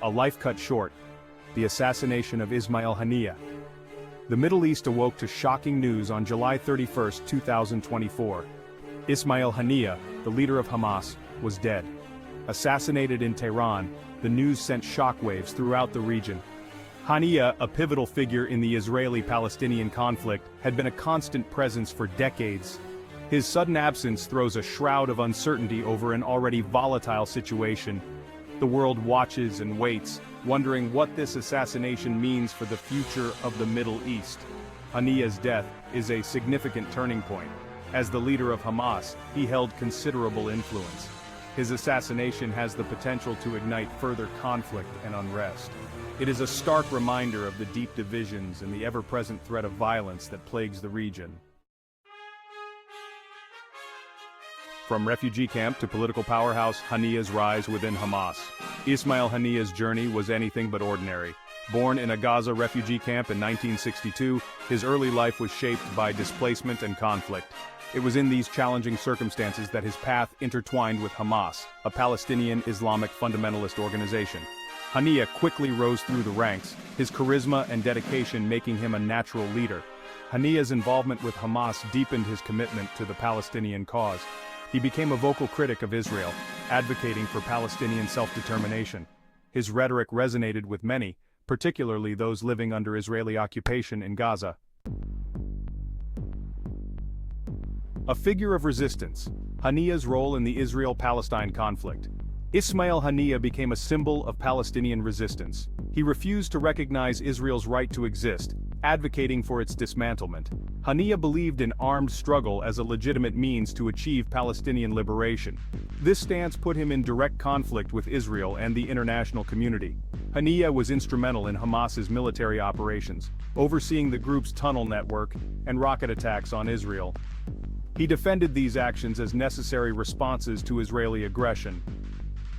A life cut short. The assassination of Ismail Haniyeh. The Middle East awoke to shocking news on July 31, 2024. Ismail Haniyeh, the leader of Hamas, was dead. Assassinated in Tehran, the news sent shockwaves throughout the region. Haniyeh, a pivotal figure in the Israeli-Palestinian conflict, had been a constant presence for decades. His sudden absence throws a shroud of uncertainty over an already volatile situation. The world watches and waits, wondering what this assassination means for the future of the Middle East. Haniyeh's death is a significant turning point. As the leader of Hamas, he held considerable influence. His assassination has the potential to ignite further conflict and unrest. It is a stark reminder of the deep divisions and the ever-present threat of violence that plagues the region. From refugee camp to political powerhouse, Haniyeh's rise within Hamas. Ismail Haniyeh's journey was anything but ordinary. Born in a Gaza refugee camp in 1962, his early life was shaped by displacement and conflict. It was in these challenging circumstances that his path intertwined with Hamas, a Palestinian Islamic fundamentalist organization. Haniyeh quickly rose through the ranks, his charisma and dedication making him a natural leader. Haniyeh's involvement with Hamas deepened his commitment to the Palestinian cause. He became a vocal critic of Israel, advocating for Palestinian self-determination. His rhetoric resonated with many, particularly those living under Israeli occupation in Gaza. A figure of resistance, Haniyeh's role in the Israel-Palestine conflict. Ismail Haniyeh became a symbol of Palestinian resistance. He refused to recognize Israel's right to exist, advocating for its dismantlement. Haniyeh believed in armed struggle as a legitimate means to achieve Palestinian liberation. This stance put him in direct conflict with Israel and the international community. Haniyeh was instrumental in Hamas's military operations, overseeing the group's tunnel network and rocket attacks on Israel. He defended these actions as necessary responses to Israeli aggression.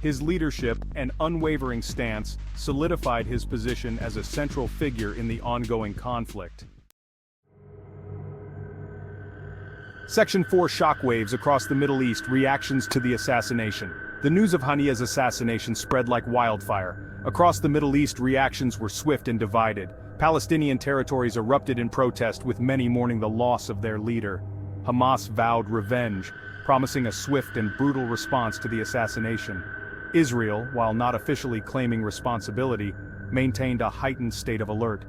His leadership and unwavering stance solidified his position as a central figure in the ongoing conflict. Section 4 Shockwaves across the Middle East. Reactions to the assassination. The news of Haniyeh's assassination spread like wildfire. Across the Middle East, reactions were swift and divided. Palestinian territories erupted in protest, with many mourning the loss of their leader. Hamas vowed revenge, promising a swift and brutal response to the assassination. Israel, while not officially claiming responsibility, maintained a heightened state of alert.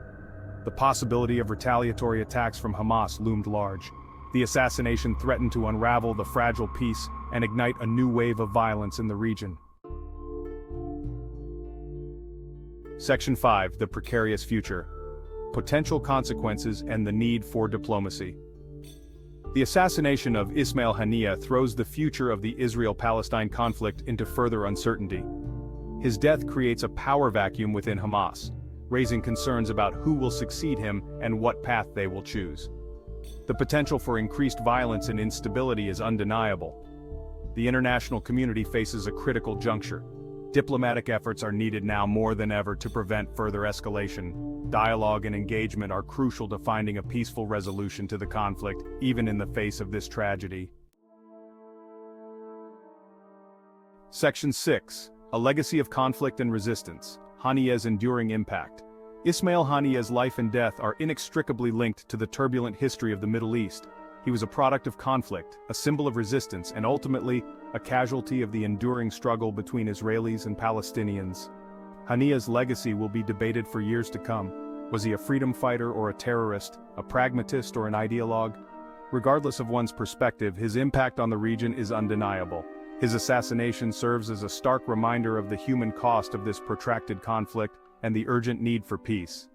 The possibility of retaliatory attacks from Hamas loomed large. The assassination threatened to unravel the fragile peace and ignite a new wave of violence in the region. Section 5 The Precarious Future. Potential consequences and the need for diplomacy. The assassination of Ismail Haniyeh throws the future of the Israel-Palestine conflict into further uncertainty. His death creates a power vacuum within Hamas, raising concerns about who will succeed him and what path they will choose. The potential for increased violence and instability is undeniable. The international community faces a critical juncture. Diplomatic efforts are needed now more than ever to prevent further escalation. Dialogue and engagement are crucial to finding a peaceful resolution to the conflict, even in the face of this tragedy. Section 6 A Legacy of Conflict and Resistance. Haniyeh's Enduring Impact. Ismail Haniyeh's life and death are inextricably linked to the turbulent history of the Middle East. He was a product of conflict, a symbol of resistance, and ultimately, a casualty of the enduring struggle between Israelis and Palestinians. Haniyeh's legacy will be debated for years to come. Was he a freedom fighter or a terrorist, a pragmatist or an ideologue? Regardless of one's perspective, his impact on the region is undeniable. His assassination serves as a stark reminder of the human cost of this protracted conflict and the urgent need for peace.